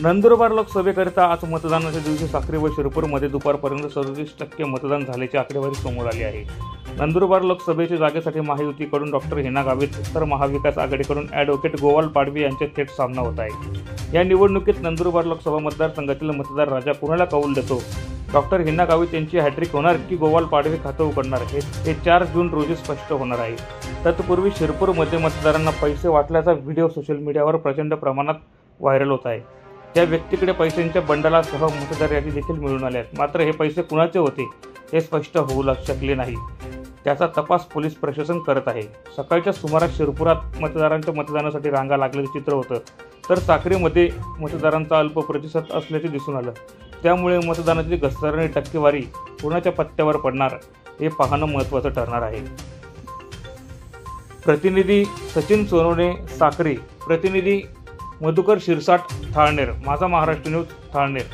नंदुरबार लोकसभेकरिता आज मतदानाच्या दिवशी साक्री व शिरपूरमध्ये दुपारपर्यंत 37% मतदान झाल्याची आकडेवारी समोर आली आहे। नंदुरबार लोकसभेच्या जागेसाठी महायुतीकडून डॉक्टर हिना गावित तर महाविकास आघाडीकडून ॲडव्होकेट गोवाल पाडवी यांच्यात थेट सामना होत आहे। या निवडणुकीत नंदुरबार लोकसभा मतदारसंघातील मतदार राजा कुणाला कौल देतो? डॉक्टर हिना गावित यांची हॅट्रिक होणार की गोवाल पाडवी खातं उघडणार हे 4 जून रोजी स्पष्ट होणार आहे। तत्पूर्वी शिरपूरमध्ये मतदारांना पैसे वाटल्याचा व्हिडिओ सोशल मीडियावर प्रचंड प्रमाणात व्हायरल होत आहे। त्या व्यक्तीकडे पैशांच्या बंडलासह मतदार यादी देखील मिळून आल्या आहेत। मात्र हे पैसे कुणाचे होते हे स्पष्ट होऊ शकले नाही। त्याचा तपास पोलीस प्रशासन करत आहे। सकाळच्या सुमारास शिरपुरात मतदारांच्या मतदानासाठी रांगा लागल्याचे चित्र होतं, तर साक्रीमध्ये मतदारांचा अल्प प्रतिसाद असल्याचे दिसून आलं। त्यामुळे मतदानाची घसरणी टक्केवारी कुणाच्या पत्त्यावर पडणार हे पाहणं महत्त्वाचं ठरणार आहे। प्रतिनिधी सचिन सोनवणे, साक्री। प्रतिनिधी मधुकर शिरसाट, थाळनेर। माझा महाराष्ट्र न्यूज, थाळनेर।